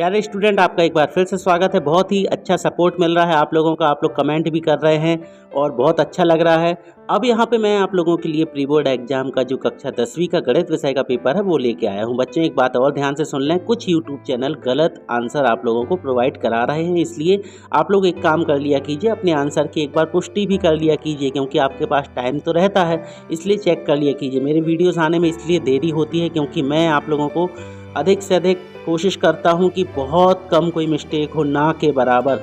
प्यारे स्टूडेंट, आपका एक बार फिर से स्वागत है। बहुत ही अच्छा सपोर्ट मिल रहा है आप लोगों का, आप लोग कमेंट भी कर रहे हैं और बहुत अच्छा लग रहा है। अब यहाँ पे मैं आप लोगों के लिए प्री बोर्ड एग्जाम का जो कक्षा 10वीं का गणित विषय का पेपर है वो लेके आया हूँ। बच्चों, एक बात और ध्यान से सुन लें, कुछ यूट्यूब चैनल गलत आंसर आप लोगों को प्रोवाइड करा रहे हैं, इसलिए आप लोग एक काम कर लिया कीजिए, अपने आंसर की एक बार पुष्टि भी कर लिया कीजिए, क्योंकि आपके पास टाइम तो रहता है, इसलिए चेक कर लिया कीजिए। मेरे वीडियोज़ आने में इसलिए देरी होती है क्योंकि मैं आप लोगों को अधिक से अधिक कोशिश करता हूं कि बहुत कम कोई मिस्टेक हो, ना के बराबर।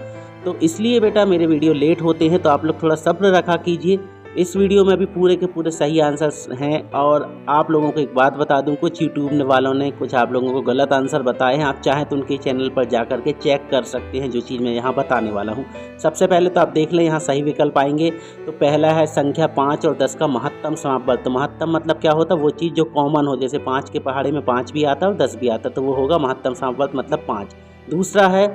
तो इसलिए बेटा मेरे वीडियो लेट होते हैं, तो आप लोग थोड़ा सब्र रखा कीजिए। इस वीडियो में भी पूरे के पूरे सही आंसर्स हैं। और आप लोगों को एक बात बता दूं, कुछ यूट्यूब वालों ने कुछ आप लोगों को गलत आंसर बताए हैं। आप चाहें तो उनके चैनल पर जा कर के चेक कर सकते हैं जो चीज़ मैं यहाँ बताने वाला हूँ। सबसे पहले तो आप देख लें, यहाँ सही विकल्प आएंगे। तो पहला है संख्या 5 और 10 का महत्तम समापवर्ग। तो महत्तम मतलब क्या होता है? वो चीज़ जो कॉमन हो, जैसे 5 के पहाड़े में 5 भी आता है और 10 भी आता है, तो वो होगा महत्तम समापवर्ग मतलब 5। दूसरा है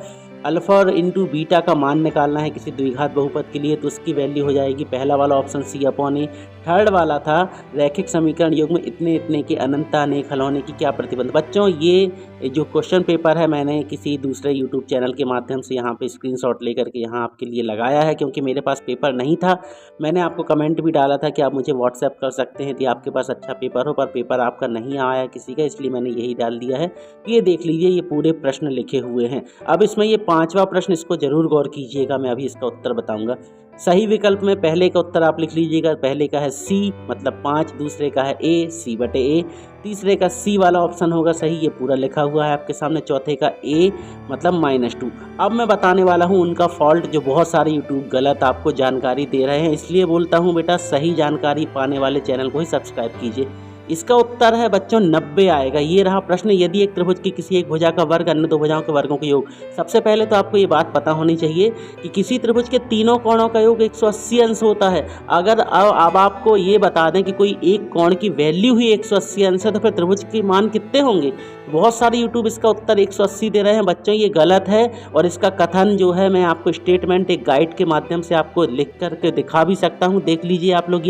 अल्फा और इंटू बीटा का मान निकालना है किसी द्विघात बहुपद के लिए, तो उसकी वैल्यू हो जाएगी पहला वाला ऑप्शन C/E। थर्ड वाला था रैखिक समीकरण योग में इतने इतने के अनंतता अनेक हल होने की क्या प्रतिबंध। बच्चों, ये जो क्वेश्चन पेपर है मैंने किसी दूसरे यूट्यूब चैनल के माध्यम से यहाँ पे स्क्रीनशॉट लेकर के यहाँ आपके लिए लगाया है, क्योंकि मेरे पास पेपर नहीं था। मैंने आपको कमेंट भी डाला था कि आप मुझे व्हाट्सएप कर सकते हैं यदि आपके पास अच्छा पेपर हो, पर पेपर आपका नहीं आया किसी का, इसलिए मैंने यही डाल दिया है। ये देख लीजिए, ये पूरे प्रश्न लिखे हुए हैं। अब इसमें ये 5वां प्रश्न, इसको जरूर गौर कीजिएगा, मैं अभी इसका उत्तर बताऊंगा। सही विकल्प में पहले का उत्तर आप लिख लीजिएगा। पहले का है C मतलब 5, दूसरे का है A C/A, तीसरे का C वाला ऑप्शन होगा सही, ये पूरा लिखा हुआ है आपके सामने। चौथे का A मतलब -2। अब मैं बताने वाला हूँ उनका फॉल्ट जो बहुत सारे यूट्यूब गलत आपको जानकारी दे रहे हैं, इसलिए बोलता हूँ बेटा सही जानकारी पाने वाले चैनल को ही सब्सक्राइब कीजिए। इसका उत्तर है बच्चों 90 आएगा। ये रहा प्रश्न, यदि एक त्रिभुज की किसी एक भुजा का वर्ग अन्य दो भुजाओं के वर्गों का योग। सबसे पहले तो आपको ये बात पता होनी चाहिए कि किसी त्रिभुज के तीनों कोणों का योग 180 अंश होता है। अगर अब आपको ये बता दें कि कोई एक कोण की वैल्यू ही 180 अंश है, तो फिर त्रिभुज के मान कितने होंगे? बहुत सारे यूट्यूब इसका उत्तर 180 दे रहे हैं। बच्चों, ये गलत है, और इसका कथन जो है मैं आपको स्टेटमेंट एक गाइड के माध्यम से आपको लिख करके दिखा भी सकता हूँ। देख लीजिए आप लोग,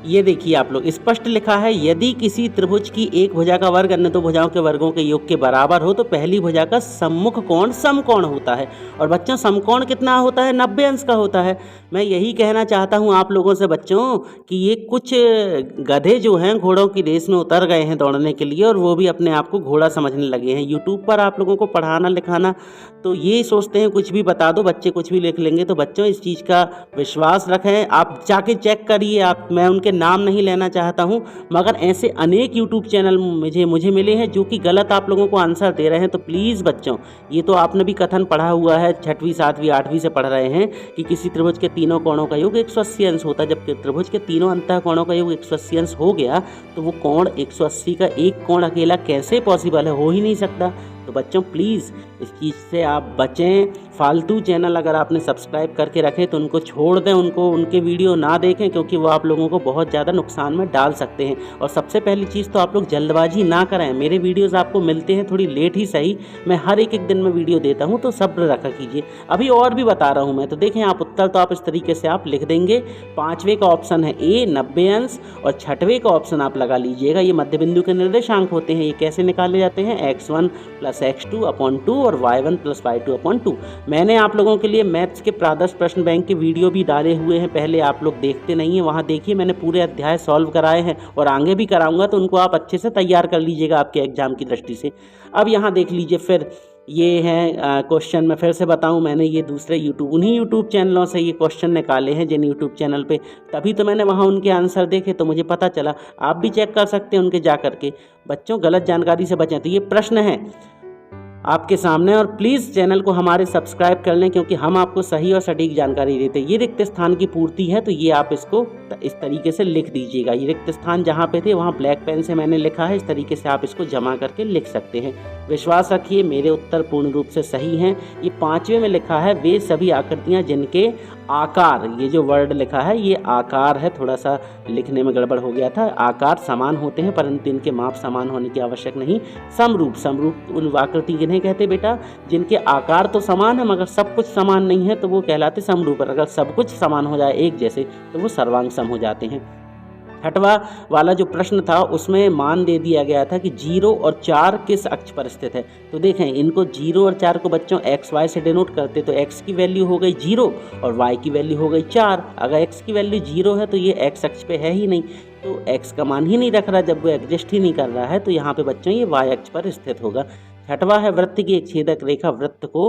ये देखिए आप लोग, स्पष्ट लिखा है, यदि किसी त्रिभुज की एक भुजा का वर्ग अन्य दो भुजाओं के वर्गों के योग के बराबर हो तो पहली भुजा का सम्मुख कोण समकोण होता है। और बच्चों, समकोण कितना होता है? 90 अंश का होता है। मैं यही कहना चाहता हूँ आप लोगों से बच्चों कि ये कुछ गधे जो हैं घोड़ों की रेस में उतर गए हैं दौड़ने के लिए, और वो भी अपने आप को घोड़ा समझने लगे हैं। यूट्यूब पर आप लोगों को पढ़ाना लिखाना तो ये सोचते हैं कुछ भी बता दो, बच्चे कुछ भी लिख लेंगे। तो बच्चों, इस चीज़ का विश्वास रखें, आप जाके चेक करिए। मैं उनके नाम नहीं लेना चाहता हूं, मगर ऐसे अनेक यूट्यूब चैनल मुझे मिले हैं जो कि गलत आप लोगों को आंसर दे रहे हैं। तो प्लीज़ बच्चों, ये तो आपने भी कथन पढ़ा हुआ है, 6वीं 7वीं 8वीं से पढ़ रहे हैं कि किसी त्रिभुज के तीनों कोणों का योग 180 अंश होता है। जब त्रिभुज के तीनों अंतः कोणों का योग 180 अंश हो गया तो वो कोण 180 का एक कोण अकेला कैसे पॉसिबल है? हो ही नहीं सकता। तो बच्चों, प्लीज़ इस चीज़ से आप बचें। फालतू चैनल अगर आपने सब्सक्राइब करके रखे तो उनको छोड़ दें, उनके वीडियो ना देखें, क्योंकि वो आप लोगों को बहुत ज़्यादा नुकसान में डाल सकते हैं। और सबसे पहली चीज़ तो आप लोग जल्दबाजी ना करें। मेरे वीडियोस आपको मिलते हैं थोड़ी लेट ही सही, मैं हर एक दिन में वीडियो देता हूं, तो सब्र रखा कीजिए। अभी और भी बता रहा हूं मैं। तो देखें, आप उत्तर तो आप इस तरीके से आप लिख देंगे। 5वें का ऑप्शन है A 90 अंश, और 6वें का ऑप्शन आप लगा लीजिएगा। ये मध्य बिंदु के निर्देशांक होते हैं। ये कैसे निकाले जाते हैं? x1 + x2/2 और y1 + y2/2। मैंने आप लोगों के लिए मैथ्स के प्रादर्श प्रश्न बैंक के वीडियो भी डाले हुए हैं, पहले आप लोग देखते नहीं हैं, वहाँ देखिए, मैंने पूरे अध्याय सॉल्व कराए हैं और आगे भी कराऊंगा, तो उनको आप अच्छे से तैयार कर लीजिएगा आपके एग्जाम की दृष्टि से। अब यहाँ देख लीजिए, फिर ये है क्वेश्चन। मैं फिर से बताऊं, मैंने ये दूसरे उन्हीं यूट्यूब चैनलों से ये क्वेश्चन निकाले हैं, जिन यूट्यूब चैनल पे, तभी तो मैंने वहाँ उनके आंसर देखे तो मुझे पता चला। आप भी चेक कर सकते हैं उनके जा करके। बच्चों, गलत जानकारी से बचें। तो ये प्रश्न है आपके सामने, और प्लीज़ चैनल को हमारे सब्सक्राइब कर लें, क्योंकि हम आपको सही और सटीक जानकारी देते हैं। ये रिक्त स्थान की पूर्ति है, तो ये आप इसको इस तरीके से लिख दीजिएगा। ये रिक्त स्थान जहाँ पे थे वहाँ ब्लैक पेन से मैंने लिखा है, इस तरीके से आप इसको जमा करके लिख सकते हैं। विश्वास रखिए, मेरे उत्तर पूर्ण रूप से सही हैं। ये 5वें में लिखा है, वे सभी आकृतियाँ जिनके आकार, ये जो वर्ड लिखा है ये आकार है, थोड़ा सा लिखने में गड़बड़ हो गया था। आकार समान होते हैं, परंतु इनके माप समान होने की आवश्यक नहीं। समरूप उन आकृति किन्हें कहते बेटा? जिनके आकार तो समान है मगर सब कुछ समान नहीं है, तो वो कहलाते समरूप। अगर सब कुछ समान हो जाए एक जैसे, तो वो सर्वांग सम हो जाते हैं। छठवा वाला जो प्रश्न था उसमें मान दे दिया गया था कि 0 और 4 किस अक्ष पर स्थित है। तो देखें, इनको 0 और 4 को बच्चों एक्स वाई से डिनोट करते, तो x की वैल्यू हो गई 0 और y की वैल्यू हो गई 4। अगर x की वैल्यू 0 है तो ये x अक्ष पे है ही नहीं, तो x का मान ही नहीं रख रहा, जब वो एग्जिस्ट ही नहीं कर रहा है, तो यहाँ पे बच्चों ये y अक्ष पर स्थित होगा। छठवा है वृत्त की एक छेदक रेखा वृत्त को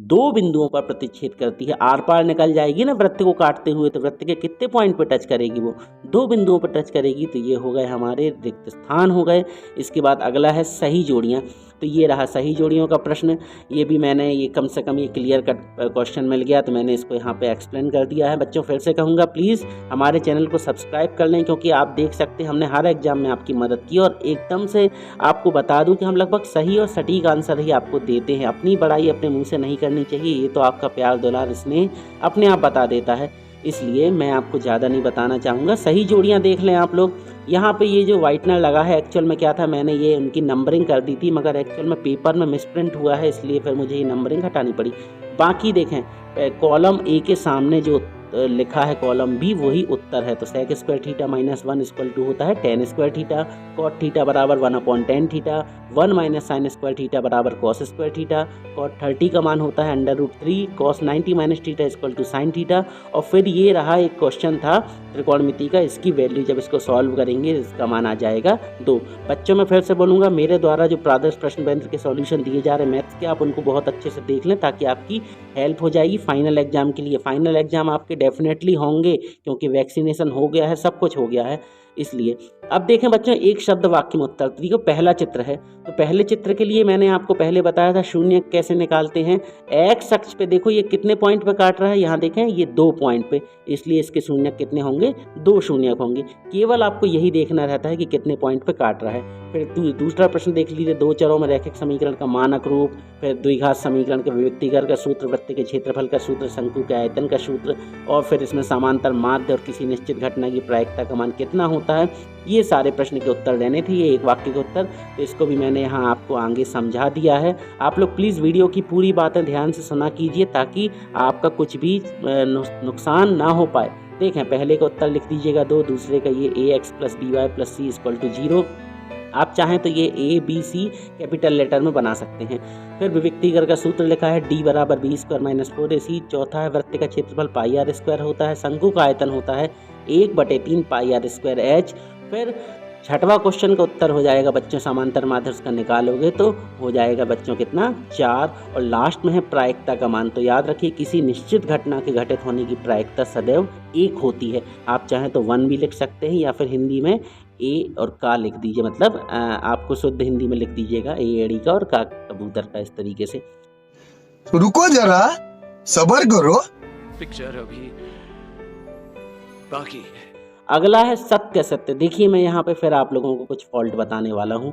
2 बिंदुओं पर प्रतिच्छेद करती है। आर पार निकल जाएगी ना वृत्त को काटते हुए, तो वृत्त के कितने पॉइंट पर टच करेगी, वो 2 बिंदुओं पर टच करेगी। तो ये हो गए हमारे रिक्त स्थान हो गए। इसके बाद अगला है सही जोड़ियाँ। तो ये रहा सही जोड़ियों का प्रश्न। ये भी मैंने ये कम से कम ये क्लियर कट क्वेश्चन मिल गया, तो मैंने इसको यहाँ पे एक्सप्लेन कर दिया है। बच्चों फिर से कहूँगा प्लीज़ हमारे चैनल को सब्सक्राइब कर लें, क्योंकि आप देख सकते हैं हमने हर एग्जाम में आपकी मदद की, और एकदम से आपको बता दूं कि हम लगभग सही और सटीक आंसर ही आपको देते हैं। अपनी बड़ाई अपने मुंह से नहीं करनी चाहिए, ये तो आपका प्यार दुलार स्नेह अपने आप बता देता है, इसलिए मैं आपको ज़्यादा नहीं बताना चाहूँगा। सही जोड़ियाँ देख लें आप लोग। यहाँ पे ये जो वाइटनर लगा है, एक्चुअल में क्या था, मैंने ये उनकी नंबरिंग कर दी थी, मगर एक्चुअल में पेपर में मिसप्रिंट हुआ है, इसलिए फिर मुझे ये नंबरिंग हटानी पड़ी। बाकी देखें, कॉलम ए के सामने जो लिखा है कॉलम बी, वही उत्तर है। तो sec square theta minus 1 equal to होता है tan square theta, cot theta बराबर 1/10 थीटा, 1 माइनस साइन स्क्वायर थीटा बराबर कॉस स्क्वायर थीटा, कॉट 30 का मान होता है √3 cos 90 minus theta equal to sine theta. और फिर ये रहा एक क्वेश्चन था त्रिकोणमिति का, इसकी वैल्यू जब इसको सॉल्व करेंगे इसका मान आ जाएगा 2। बच्चों मैं फिर से बोलूँगा, मेरे द्वारा जो प्रादर्श प्रश्न पत्र के सॉल्यूशन दिए जा रहे हैं मैथ्स के, आप उनको बहुत अच्छे से देख लें, ताकि आपकी हेल्प हो जाएगी फाइनल एग्जाम के लिए। फाइनल एग्जाम आपके डेफिनेटली होंगे, क्योंकि वैक्सीनेशन हो गया है, सब कुछ हो गया है, इसलिए। अब देखें बच्चों, एक शब्द वाक्य में उत्तर। देखो पहला चित्र है, तो पहले चित्र के लिए मैंने आपको पहले बताया था शून्य कैसे निकालते हैं। एक्स अक्ष पे देखो ये कितने पॉइंट पे काट रहा है, यहाँ देखें ये 2 पॉइंट पे, इसलिए इसके शून्य कितने होंगे, 2 शून्य होंगे। केवल आपको यही देखना रहता है कि कितने पॉइंट पे काट रहा है। फिर दूसरा प्रश्न देख लीजिए, 2 चरों में रैखिक समीकरण का मानक रूप, फिर द्विघात समीकरण के विभक्तिकर का सूत्र, वृत्त के क्षेत्रफल का सूत्र, शंकु के आयतन का सूत्र, और फिर इसमें समांतर माध्य और किसी निश्चित घटना की प्रायिकता का मान कितना होता है। ये सारे प्रश्न के उत्तर देने थे, ये एक वाक्य के उत्तर, तो इसको भी मैंने यहाँ आपको आगे समझा दिया है। आप लोग प्लीज़ वीडियो की पूरी बातें ध्यान से सुना कीजिए, ताकि आपका कुछ भी नुकसान ना हो पाए। देखें, पहले का उत्तर लिख दीजिएगा 2, दूसरे का ये ax + by + c = 0। आप चाहें तो ये ABC कैपिटल लेटर में बना सकते हैं। फिर विभक्तिकर का सूत्र लिखा है D = b² - 4ac। चौथा है वृत्त का क्षेत्रफल πr² होता है, शंकु का आयतन होता है 1/3 πr²h। फिर छठवां क्वेश्चन का उत्तर हो जाएगा बच्चों, समांतर माध्य उसका निकालोगे तो हो जाएगा बच्चों कितना, 4। और लास्ट में है प्रायिकता का मान। तो याद रखिए, किसी निश्चित घटना के घटित होने की प्रायिकता सदैव 1 होती है। आप चाहें तो 1 भी लिख सकते हैं, या फिर हिंदी में ए और का लिख दीजिए, मतलब आपको शुद्ध हिंदी में लिख दीजिएगा ए एड़ी का और का कबूतर का, इस तरीके से। रुको जरा, सब्र करो, पिक्चर अभी बाकी है। अगला है सत्य सत्य। देखिए मैं यहाँ पे फिर आप लोगों को कुछ फॉल्ट बताने वाला हूँ,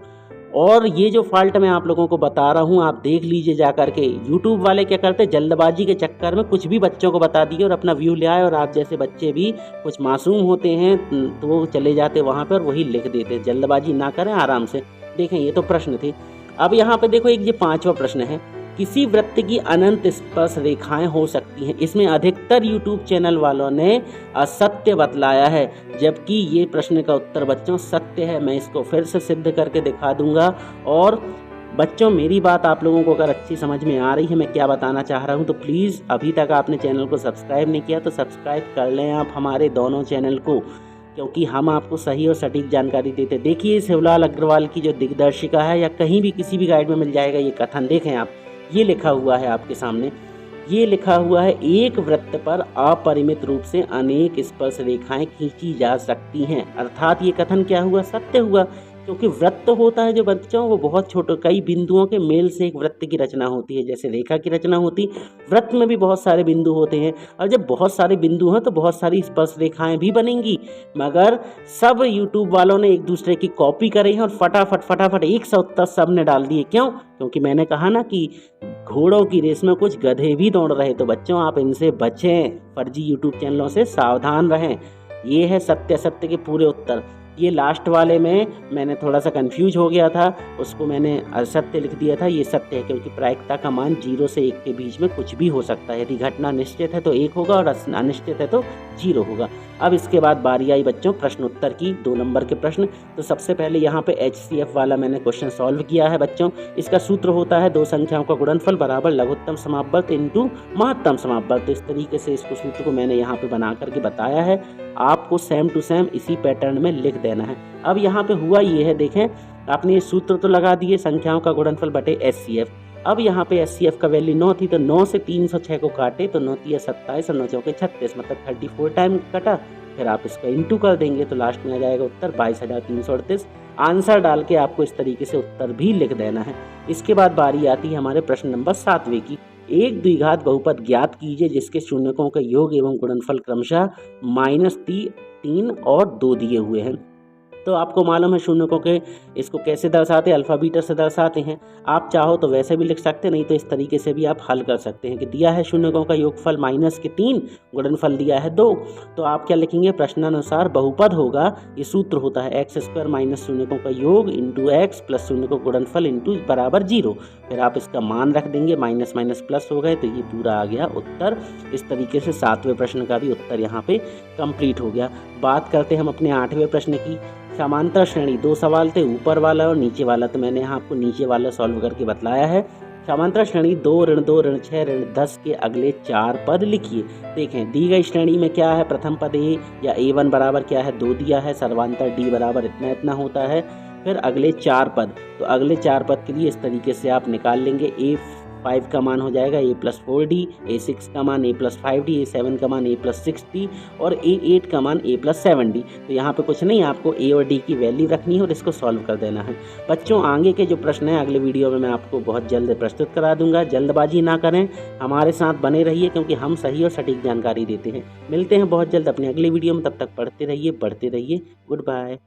और ये जो फॉल्ट मैं आप लोगों को बता रहा हूँ आप देख लीजिए जा करके। यूट्यूब वाले क्या करते हैं, जल्दबाजी के चक्कर में कुछ भी बच्चों को बता दिए और अपना व्यू ले आए, और आप जैसे बच्चे भी कुछ मासूम होते हैं तो वो चले जाते वहाँ पर वही लिख देते। जल्दबाजी ना करें, आराम से देखें। ये तो प्रश्न थे। अब यहाँ पे देखो, एक ये 5वां प्रश्न है, किसी वृत्त की अनंत स्पर्श रेखाएं हो सकती हैं। इसमें अधिकतर यूट्यूब चैनल वालों ने असत्य बतलाया है, जबकि ये प्रश्न का उत्तर बच्चों सत्य है। मैं इसको फिर से सिद्ध करके दिखा दूंगा। और बच्चों मेरी बात आप लोगों को अगर अच्छी समझ में आ रही है मैं क्या बताना चाह रहा हूँ, तो प्लीज़ अभी तक आपने चैनल को सब्सक्राइब नहीं किया तो सब्सक्राइब कर लें आप हमारे दोनों चैनल को, क्योंकि हम आपको सही और सटीक जानकारी देते। देखिए शिवलाल अग्रवाल की जो दिग्दर्शिका है, या कहीं भी किसी भी गाइड में मिल जाएगा ये कथन, देखें आप, ये लिखा हुआ है आपके सामने, ये लिखा हुआ है, एक वृत्त पर अपरिमित रूप से अनेक स्पर्श रेखाएं खींची जा सकती हैं। अर्थात ये कथन क्या हुआ, सत्य हुआ, क्योंकि वृत्त होता है जो बच्चों वो बहुत छोटे कई बिंदुओं के मेल से एक वृत्त की रचना होती है। जैसे रेखा की रचना होती, वृत्त में भी बहुत सारे बिंदु होते हैं, और जब बहुत सारे बिंदु हैं तो बहुत सारी स्पर्श रेखाएं भी बनेंगी। मगर सब यूट्यूब वालों ने एक दूसरे की कॉपी करे हैं और फटाफट एक सा उत्तर सब ने डाल दिए। क्यों? क्योंकि मैंने कहा ना कि घोड़ों की रेस में कुछ गधे भी दौड़ रहे। तो बच्चों आप इनसे बचें, फर्जी यूट्यूब चैनलों से सावधान रहें। ये है सत्य के पूरे उत्तर। ये लास्ट वाले में मैंने थोड़ा सा कंफ्यूज हो गया था, उसको मैंने असत्य लिख दिया था। ये सत्य है क्योंकि प्रायिकता का मान 0 से 1 के बीच में कुछ भी हो सकता है। यदि घटना निश्चित है तो 1 होगा और अनिश्चित है तो 0 होगा। अब इसके बाद बारी आई बच्चों प्रश्नोत्तर की, 2 नंबर के प्रश्न। तो सबसे पहले यहाँ पे HCF वाला मैंने क्वेश्चन सॉल्व किया है बच्चों। इसका सूत्र होता है 2 संख्याओं का गुणनफल बराबर लघुत्तम समापवर्त इनटू महत्तम समापवर्त। तो इस तरीके से इसको सूत्र को मैंने यहाँ पे बना करके बताया है। आपको सेम टू सेम इसी पैटर्न में लिख देना है। अब यहाँ पे हुआ ये है, देखें आपने ये सूत्र तो लगा दिए, संख्याओं का गुणनफल बटे HCF। अब यहाँ पे HCF का वैल्यू 9 थी, तो 9 से 306 को काटे तो 9 तिया 27 और 9 चौके 36, मतलब 34 टाइम कटा। फिर आप इसका इंटू कर देंगे तो लास्ट में आ जाएगा उत्तर 22,338। आंसर डाल के आपको इस तरीके से उत्तर भी लिख देना है। इसके बाद बारी आती है हमारे प्रश्न नंबर 7वें की। एक द्विघात बहुपद ज्ञात कीजिए जिसके शून्यकों का योग एवं गुणनफल क्रमशः -3 और 2 दिए हुए हैं। तो आपको मालूम है शून्यकों के इसको कैसे दर्शाते हैं, अल्फा बीटा से दर्शाते हैं। आप चाहो तो वैसे भी लिख सकते, नहीं तो इस तरीके से भी आप हल कर सकते हैं कि दिया है शून्यकों का योगफल -3, गुणनफल दिया है 2। तो आप क्या लिखेंगे, प्रश्नानुसार बहुपद होगा, ये सूत्र होता है x² माइनस शून्यकों का योग इंटू x प्लस शून्यकों का गुणनफल इंटू बराबर 0। फिर आप इसका मान रख देंगे, माइनस माइनस प्लस हो गए तो ये पूरा आ गया उत्तर। इस तरीके से 7वें प्रश्न का भी उत्तर यहाँ पे कंप्लीट हो गया। बात करते हैं हम अपने 8वें प्रश्न की। समांतर श्रेणी 2 सवाल थे, ऊपर वाला और नीचे वाला, तो मैंने यहाँ आपको नीचे वाला सॉल्व करके बतलाया है। समांतर श्रेणी 2 ऋण 2 ऋण 6 ऋण 10 के अगले 4 पद लिखिए। देखें दी गई श्रेणी में क्या है, प्रथम पद A या A1 बराबर क्या है 2 दिया है, सर्वांतर D बराबर इतना इतना होता है। फिर अगले 4 पद, तो अगले 4 पद के लिए इस तरीके से आप निकाल लेंगे। A5 का मान हो जाएगा A+4D, A6 का मान A+5D, A7 का मान A+6D और A8 का मान A+7D। तो यहाँ पे कुछ नहीं, आपको A और D की वैल्यू रखनी है और इसको सॉल्व कर देना है। बच्चों आगे के जो प्रश्न हैं अगले वीडियो में मैं आपको बहुत जल्द प्रस्तुत करा दूंगा। जल्दबाजी ना करें, हमारे साथ बने रहिए क्योंकि हम सही और सटीक जानकारी देते हैं। मिलते हैं बहुत जल्द अपने अगले वीडियो में, तब तक पढ़ते रहिए, बढ़ते रहिए। Good bye.